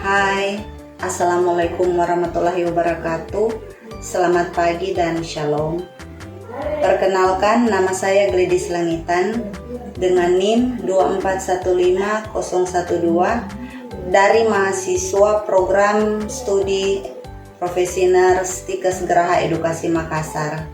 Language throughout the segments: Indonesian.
Hai, Assalamualaikum warahmatullahi wabarakatuh. Selamat pagi dan shalom. Perkenalkan, nama saya Gladys Langitan dengan NIM 2415012 dari mahasiswa program studi profesi nurse Tikes Geraha Edukasi Makassar.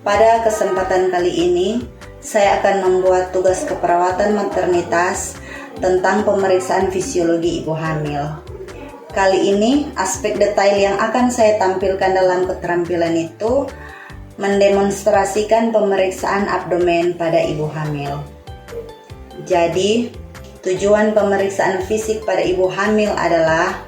Pada kesempatan kali ini, saya akan membuat tugas keperawatan maternitas tentang pemeriksaan fisiologi ibu hamil. Kali ini, aspek detail yang akan saya tampilkan dalam keterampilan itu mendemonstrasikan pemeriksaan abdomen pada ibu hamil. Jadi, tujuan pemeriksaan fisik pada ibu hamil adalah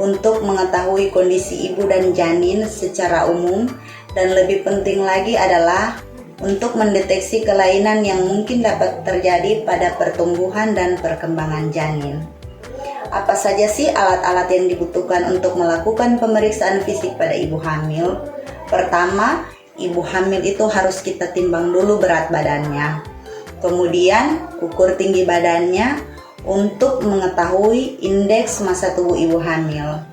untuk mengetahui kondisi ibu dan janin secara umum, dan lebih penting lagi adalah untuk mendeteksi kelainan yang mungkin dapat terjadi pada pertumbuhan dan perkembangan janin. Apa saja sih alat-alat yang dibutuhkan untuk melakukan pemeriksaan fisik pada ibu hamil? Pertama, ibu hamil itu harus kita timbang dulu berat badannya. Kemudian, ukur tinggi badannya untuk mengetahui indeks massa tubuh ibu hamil.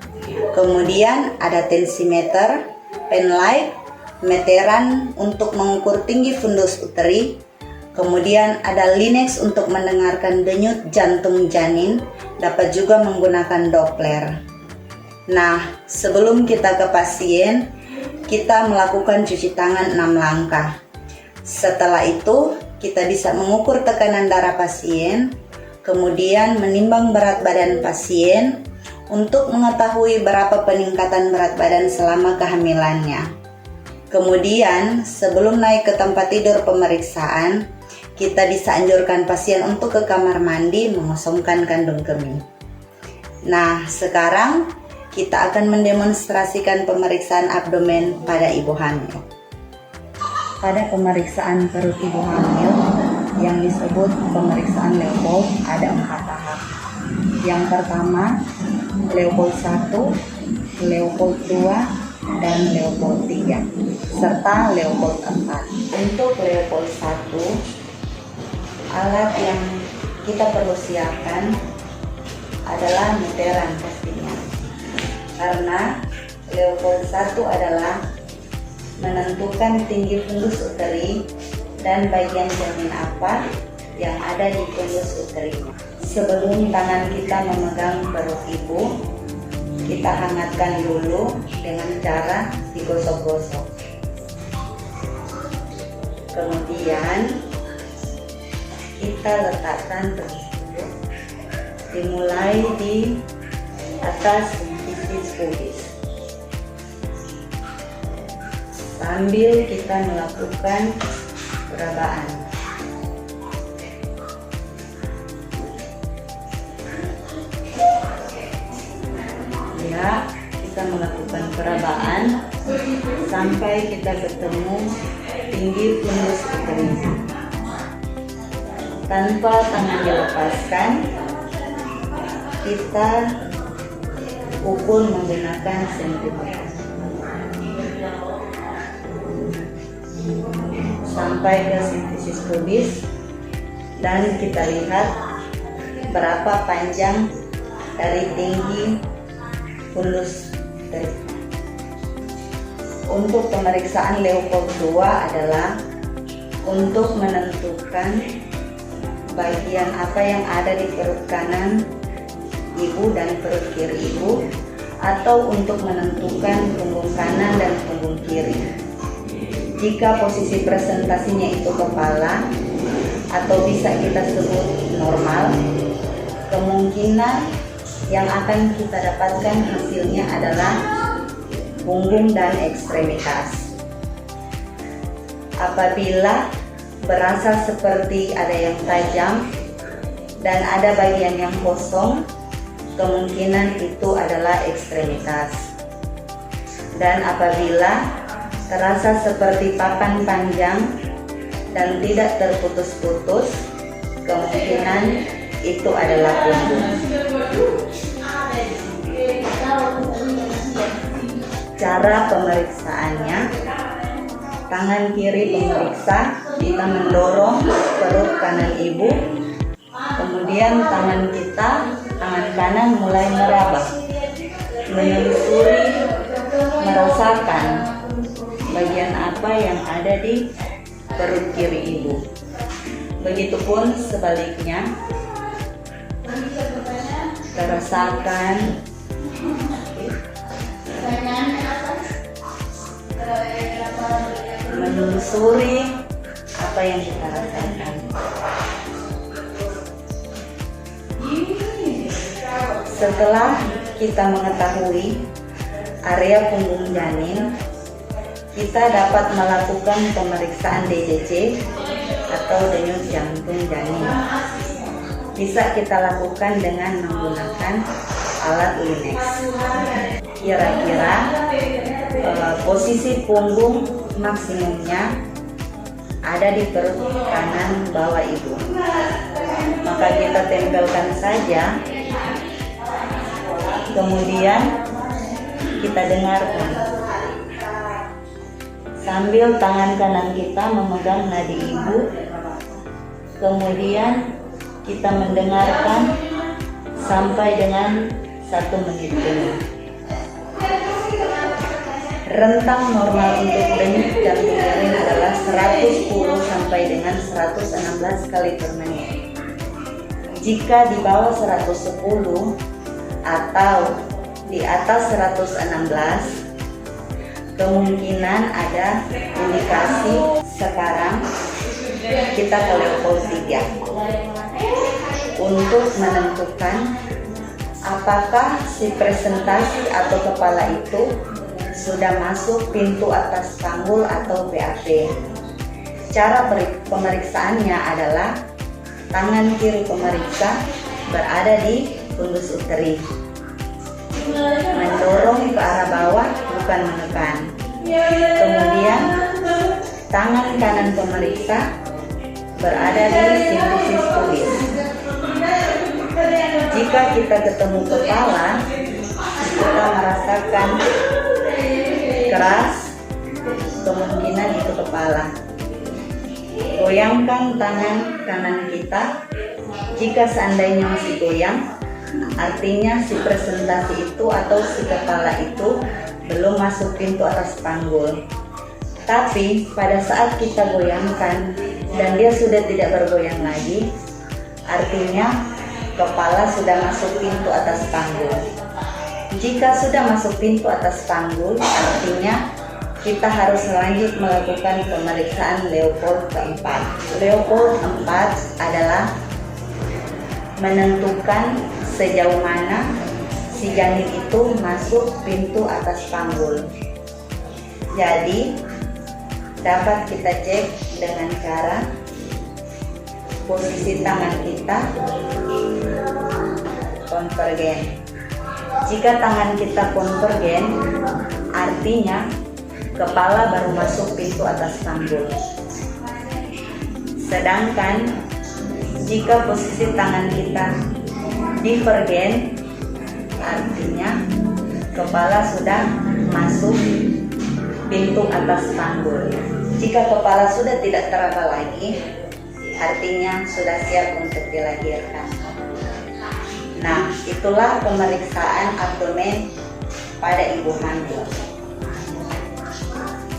Kemudian ada tensimeter, penlight, meteran untuk mengukur tinggi fundus uteri. Kemudian ada Linex untuk mendengarkan denyut jantung janin, dapat juga menggunakan Doppler. Nah, sebelum kita ke pasien, kita melakukan cuci tangan 6 langkah. Setelah itu, kita bisa mengukur tekanan darah pasien, kemudian menimbang berat badan pasien untuk mengetahui berapa peningkatan berat badan selama kehamilannya. Kemudian, sebelum naik ke tempat tidur pemeriksaan, kita bisa anjurkan pasien untuk ke kamar mandi mengosongkan kandung kemih. Nah, sekarang kita akan mendemonstrasikan pemeriksaan abdomen pada ibu hamil. Pada pemeriksaan perut ibu hamil yang disebut pemeriksaan Leopold ada 4 tahap. Yang pertama, Leopold 1, Leopold 2, dan Leopold 3 serta Leopold 4. Untuk Leopold 1, alat yang kita perlu siapkan adalah meteran pastinya, karena Leopold 1 adalah menentukan tinggi fundus uteri dan bagian janin apa yang ada di fundus uteri. Sebelum tangan kita memegang perut ibu, kita hangatkan dulu dengan cara digosok-gosok. Kemudian kita letakkan tersebut dimulai di atas sisi pubis sambil kita melakukan perabaan. Kita melakukan perabaan sampai kita ketemu tinggi fundus uteri. Tanpa tangan dilepaskan, kita ukur menggunakan sentimeter sampai ke sintesis pubis, dan kita lihat berapa panjang dari tinggi fundus uteri. Untuk pemeriksaan Leopold 2 adalah untuk menentukan bagian apa yang ada di perut kanan ibu dan perut kiri ibu, atau untuk menentukan punggung kanan dan punggung kiri. Jika posisi presentasinya itu kepala atau bisa kita sebut normal, kemungkinan yang akan kita dapatkan hasilnya adalah punggung dan ekstremitas. Apabila berasa seperti ada yang tajam dan ada bagian yang kosong, kemungkinan itu adalah ekstremitas. Dan apabila terasa seperti papan panjang dan tidak terputus-putus, kemungkinan itu adalah punggung. Cara pemeriksaannya, tangan kiri pemeriksa, kita mendorong perut kanan ibu, kemudian tangan kanan mulai meraba. menelusuri, merasakan bagian apa yang ada di perut kiri ibu. Begitupun sebaliknya, kita rasakan menelusuri apa yang kita rasakan. Setelah kita mengetahui area punggung janin, kita dapat melakukan pemeriksaan DJJ atau denyut jantung janin. Bisa kita lakukan dengan menggunakan alat Linex. Kira-kira posisi punggung maksimumnya ada di perut kanan bawah ibu. Maka kita tempelkan saja, kemudian kita dengarkan sambil tangan kanan kita memegang nadi ibu, kemudian kita mendengarkan sampai dengan 1 menit penuh. Rentang normal untuk denyut jantung janin adalah 110 sampai dengan 116 kali per menit. Jika di bawah 110 atau di atas 116, kemungkinan ada indikasi sekarang kita ke level 3 untuk menentukan apakah si presentasi atau kepala itu sudah masuk pintu atas panggul atau BAP. Cara pemeriksaannya adalah tangan kiri pemeriksa berada di fundus uteri, mendorong ke arah bawah, bukan menekan. Kemudian tangan kanan pemeriksa berada di simfisis pubis. Jika kita ketemu kepala, kita merasakan keras, kemungkinan itu kepala. Goyangkan tangan kanan kita. Jika seandainya masih goyang, artinya si presentasi itu atau si kepala itu belum masuk pintu atas panggul. Tapi pada saat kita goyangkan dan dia sudah tidak bergoyang lagi, artinya kepala sudah masuk pintu atas panggul. Jika sudah masuk pintu atas panggul, artinya kita harus lanjut melakukan pemeriksaan Leopold keempat. Leopold keempat adalah menentukan sejauh mana si janin itu masuk pintu atas panggul. Jadi dapat kita cek dengan cara posisi tangan kita konvergen. Jika tangan kita konvergen, artinya kepala baru masuk pintu atas panggul. Sedangkan jika posisi tangan kita divergen, artinya kepala sudah masuk pintu atas panggul. Jika kepala sudah tidak teraba lagi, artinya sudah siap untuk dilahirkan. Nah, itulah pemeriksaan abdomen pada ibu hamil.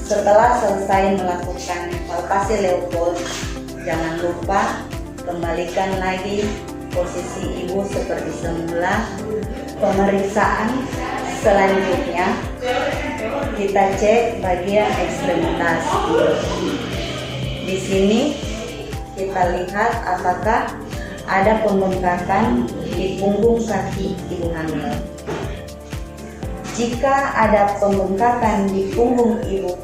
Setelah selesai melakukan palpasi Leopold, jangan lupa kembalikan lagi posisi ibu seperti semula. Pemeriksaan selanjutnya kita cek bagian ekstremitas. Di sini kita lihat apakah ada pembengkakan di punggung kaki ibu hamil. Jika ada pembengkakan di punggung ibu,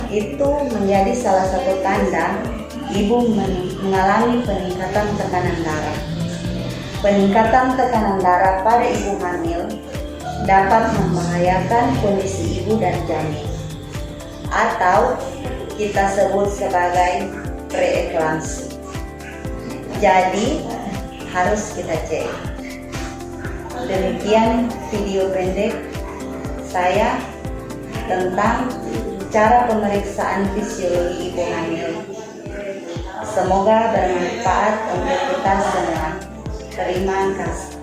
itu menjadi salah satu tanda ibu mengalami peningkatan tekanan darah. Peningkatan tekanan darah pada ibu hamil dapat membahayakan kondisi ibu dan janin, atau kita sebut sebagai preeklamsi. Jadi harus kita cek. Demikian video pendek saya tentang cara pemeriksaan fisiologi ibu hamil. Semoga bermanfaat untuk kita semua. Terima kasih.